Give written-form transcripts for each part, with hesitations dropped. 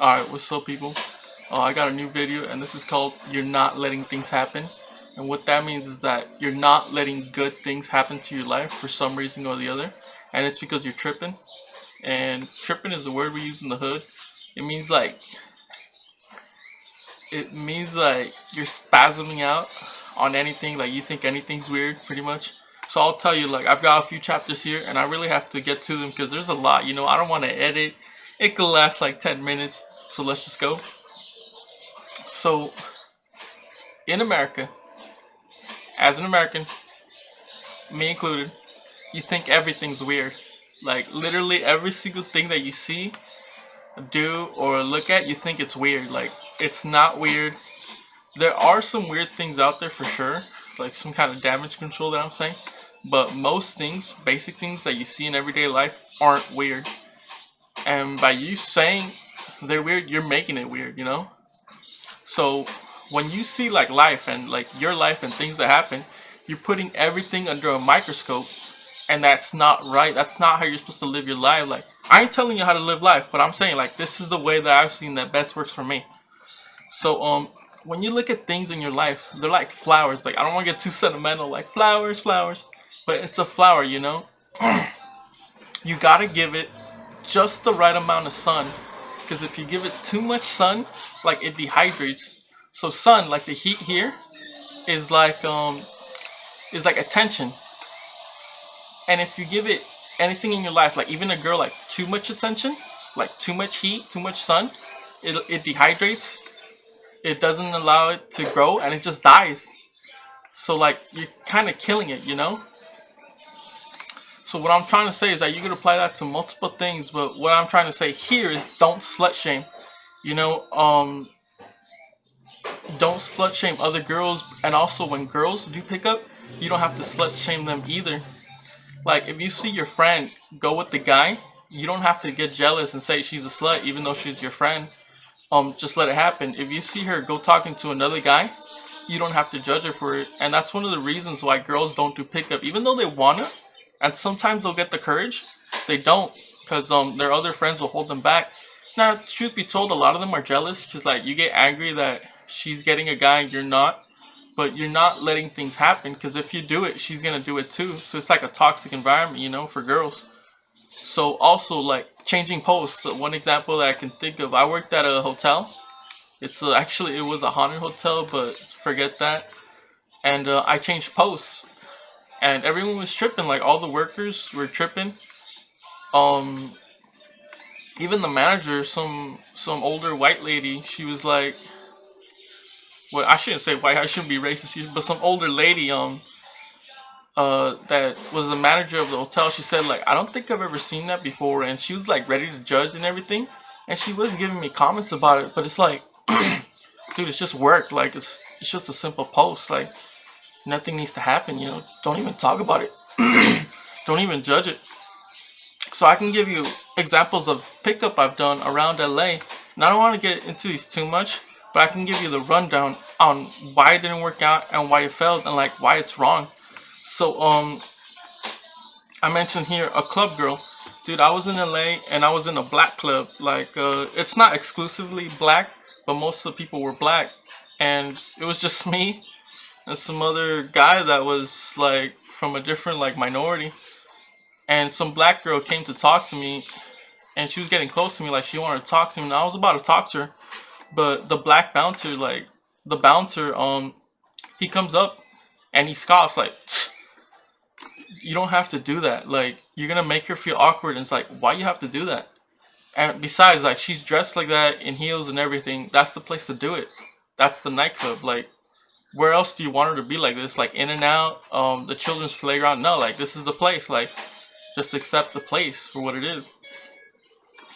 Alright, what's up, people? I got a new video, and this is called You're Not Letting Things Happen. And what that means is that you're not letting good things happen to your life for some reason or the other. And it's because you're tripping. And tripping is a word we use in the hood. It means like, you're spasming out on anything, like you think anything's weird, pretty much. So I'll tell you, like, I've got a few chapters here, and I really have to get to them because there's a lot, I don't want to edit. It could last like 10 minutes, so let's just go. So, in America, as an American, me included, you think everything's weird. Like, literally every single thing that you see, do, or look at, you think it's weird. Like, it's not weird. There are some weird things out there for sure, like some kind of damage control that I'm saying. But most things, basic things that you see in everyday life, aren't weird. And by you saying they're weird, you're making it weird, So when you see like life and like your life and things that happen, you're putting everything under a microscope, and that's not right. That's not how you're supposed to live your life. Like, I ain't telling you how to live life, but I'm saying like this is the way that I've seen that best works for me. So when you look at things in your life, they're like flowers. Like, I don't want to get too sentimental, like flowers, but it's a flower, You gotta give it just the right amount of sun, because if you give it too much sun, like, it dehydrates. So sun, like the heat here, is like attention. And if you give it anything in your life, like even a girl, like too much attention, like too much heat, too much sun, it dehydrates. It doesn't allow it to grow, and it just dies. So like, you're kind of killing it, So what I'm trying to say is that you could apply that to multiple things, but what I'm trying to say here is don't slut shame. Don't slut shame other girls, and also when girls do pick up, you don't have to slut shame them either. Like, if you see your friend go with the guy, you don't have to get jealous and say she's a slut even though she's your friend. Just let it happen. If you see her go talking to another guy, you don't have to judge her for it. And that's one of the reasons why girls don't do pickup, even though they wanna. And sometimes they'll get the courage, they don't, because their other friends will hold them back. Now, truth be told, a lot of them are jealous, because like, you get angry that she's getting a guy and you're not, but you're not letting things happen, because if you do it, she's gonna do it too. So it's like a toxic environment, for girls. So also, like, changing posts. One example that I can think of, I worked at a hotel. It's actually, it was a haunted hotel, but forget that. And I changed posts, and everyone was tripping. Like, all the workers were tripping. Even the manager, some older white lady, she was like, well, I shouldn't say white, I shouldn't be racist here, but some older lady that was the manager of the hotel, she said, like, I don't think I've ever seen that before, and she was like ready to judge and everything, and she was giving me comments about it, but it's like, dude, it's just work. Like, it's just a simple post. Like, nothing needs to happen, don't even talk about it. Don't even judge it. So I can give you examples of pickup I've done around LA, and I don't want to get into these too much, but I can give you the rundown on why it didn't work out and why it failed and like why it's wrong. So I mentioned here a club girl. Dude, I was in LA and I was in a black club. Like, it's not exclusively black, but most of the people were black, and it was just me and some other guy that was like from a different like minority. And some black girl came to talk to me, and she was getting close to me, like she wanted to talk to me, and I was about to talk to her, but the black bouncer, like the bouncer, he comes up and he scoffs like, you don't have to do that. Like, you're gonna make her feel awkward. And it's like, why you have to do that? And besides, like, she's dressed like that in heels and everything. That's the place to do it. That's the nightclub. Like, where else do you want her to be like this? Like, in and out, the children's playground? No, like, this is the place. Like, just accept the place for what it is.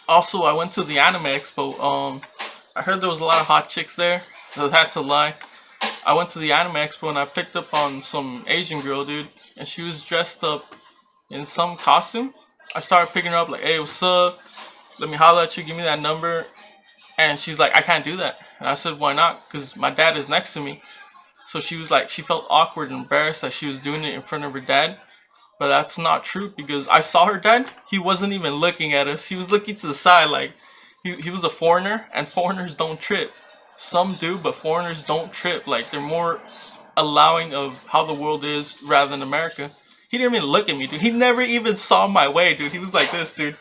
Also, I went to the Anime Expo. I heard there was a lot of hot chicks there. That's a lie. I went to the Anime Expo and I picked up on some Asian girl, dude, and she was dressed up in some costume. I started picking her up, like, hey, what's up? Let me holler at you, give me that number. And she's like, I can't do that. And I said, why not? Because my dad is next to me. So she was like, she felt awkward and embarrassed that she was doing it in front of her dad. But that's not true, because I saw her dad. He wasn't even looking at us. He was looking to the side, like, he was a foreigner, and foreigners don't trip. Some do, but foreigners don't trip. Like, they're more allowing of how the world is rather than America. He didn't even look at me, dude. He never even saw my way, dude. He was like this, dude.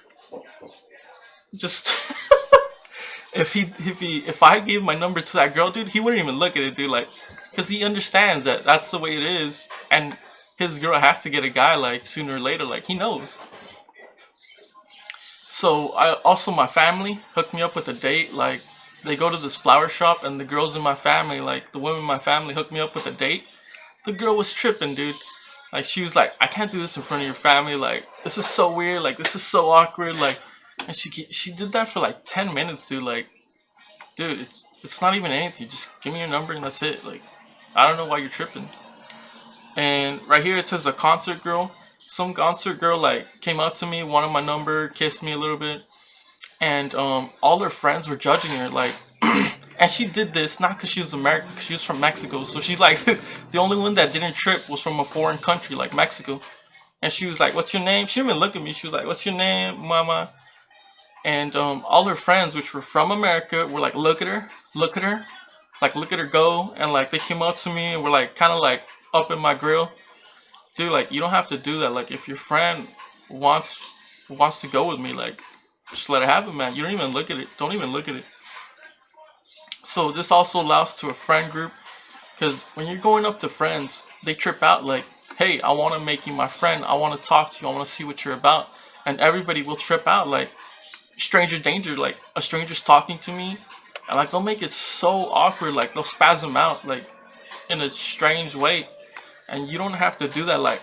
Just if I gave my number to that girl, dude, he wouldn't even look at it, dude. Like, because he understands that that's the way it is, and his girl has to get a guy like sooner or later. Like, he knows. So I also, my family hooked me up with a date. Like, they go to this flower shop, and the girls in my family, like the women in my family, hooked me up with a date. The girl was tripping, dude. Like, she was like, I can't do this in front of your family. Like, this is so weird. Like, this is so awkward. Like, and she did that for like 10 minutes, dude. Like, dude, it's not even anything. Just give me your number and that's it. Like, I don't know why you're tripping. And right here it says a concert girl. Some concert girl like came up to me, wanted my number, kissed me a little bit, and all her friends were judging her. Like, and she did this not because she was American, because she was from Mexico. So she's like, the only one that didn't trip was from a foreign country like Mexico. And she was like, "What's your name?" She didn't even look at me. She was like, "What's your name, mama?" And all her friends, which were from America, were like, "Look at her, look at her, like look at her go." And like they came up to me and were like, kind of like up in my grill, dude. Like, you don't have to do that. Like, if your friend wants to go with me, like, just let it happen, man. You don't even look at it. Don't even look at it. So this also allows to a friend group, because when you're going up to friends, they trip out like, "Hey, I want to make you my friend. I want to talk to you. I want to see what you're about." And everybody will trip out like stranger danger. Like, a stranger's talking to me, and like they'll make it so awkward. Like, they'll spasm out like in a strange way, and you don't have to do that. Like,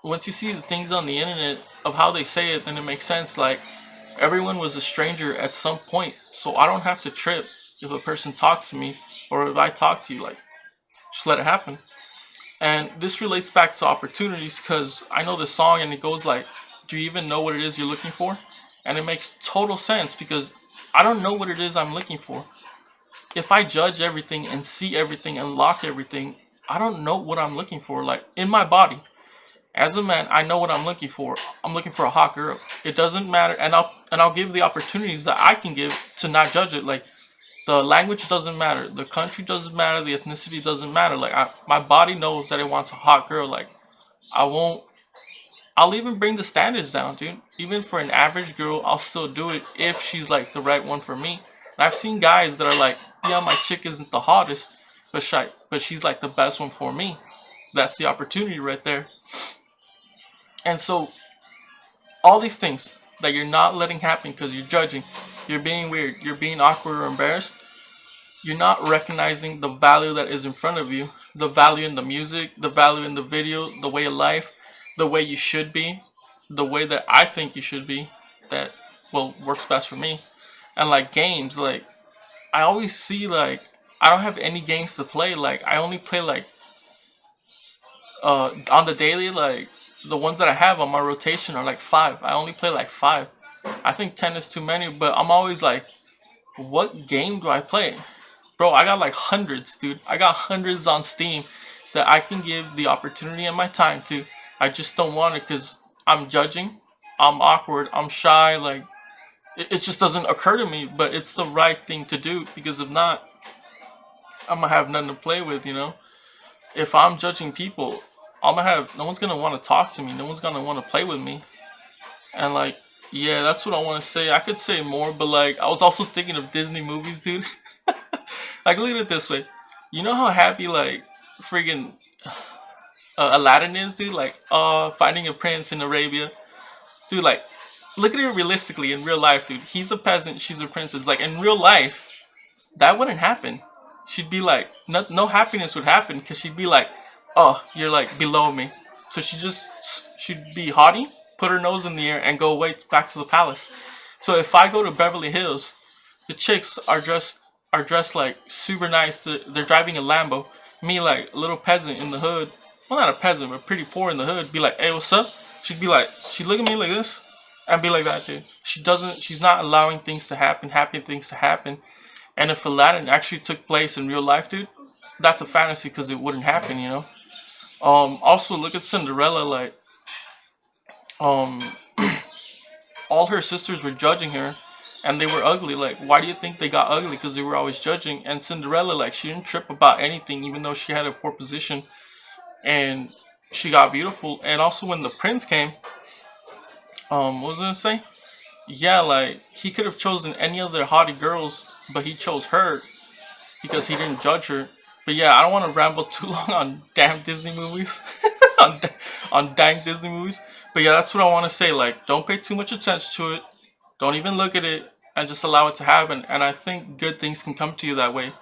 once you see the things on the internet of how they say it, then it makes sense. Like, everyone was a stranger at some point, so I don't have to trip if a person talks to me or if I talk to you. Like, just let it happen. And this relates back to opportunities, because I know this song and it goes like, "Do you even know what it is you're looking for?" And it makes total sense, because I don't know what it is I'm looking for. If I judge everything and see everything and lock everything, I don't know what I'm looking for. Like, in my body, as a man, I know what I'm looking for. I'm looking for a hot girl. It doesn't matter, and I'll give the opportunities that I can give to not judge it. Like, the language doesn't matter, the country doesn't matter, the ethnicity doesn't matter. Like, my body knows that it wants a hot girl. Like, I won't. I'll even bring the standards down, dude. Even for an average girl, I'll still do it if she's like the right one for me. And I've seen guys that are like, "Yeah, my chick isn't the hottest, but she's like the best one for me." That's the opportunity right there. And so all these things that you're not letting happen because you're judging, you're being weird, you're being awkward or embarrassed, you're not recognizing the value that is in front of you, the value in the music, the value in the video, the way of life, the way you should be, the way that I think you should be, that, well, works best for me. And like games, like, I always see like, I don't have any games to play. Like, I only play like on the daily. Like, the ones that I have on my rotation are like 5. I only play like 5. I think 10 is too many, but I'm always like, what game do I play? Bro, I got like hundreds, dude. I got hundreds on Steam that I can give the opportunity and my time to. I just don't want it because I'm judging, I'm awkward, I'm shy. Like, it just doesn't occur to me, but it's the right thing to do, because if not, I'm gonna have nothing to play with, you know? If I'm judging people, no one's gonna want to talk to me, no one's gonna want to play with me. And like, yeah, that's what I want to say. I could say more, but like, I was also thinking of Disney movies, dude. Like, look at it this way. You know how happy like friggin' Aladdin is, dude? Like, finding a prince in Arabia, dude. Like, look at it realistically in real life, dude. He's a peasant, she's a princess. Like, in real life, that wouldn't happen. She'd be like, no happiness would happen, because she'd be like, "Oh, you're like below me." So she'd be haughty, put her nose in the air, and go away back to the palace. So if I go to Beverly Hills, the chicks are dressed like super nice. They're driving a Lambo. Me, like a little peasant in the hood. Well, not a peasant, but pretty poor in the hood. Be like, "Hey, what's up?" She'd be like, she'd look at me like this, and be like that, dude. She's not allowing things to happen, happy things to happen. And if Aladdin actually took place in real life, dude, that's a fantasy, because it wouldn't happen, you know. Also look at Cinderella. Like, um, all her sisters were judging her, and they were ugly. Like, why do you think they got ugly? Because they were always judging. And Cinderella, like, she didn't trip about anything, even though she had a poor position, and she got beautiful. And also, when the prince came, what was I gonna say? Yeah, like, he could have chosen any other haughty girls, but he chose her because he didn't judge her. But yeah, I don't want to ramble too long on damn Disney movies, on on dang Disney movies. But yeah, that's what I want to say. Like, don't pay too much attention to it. Don't even look at it, and just allow it to happen. And I think good things can come to you that way.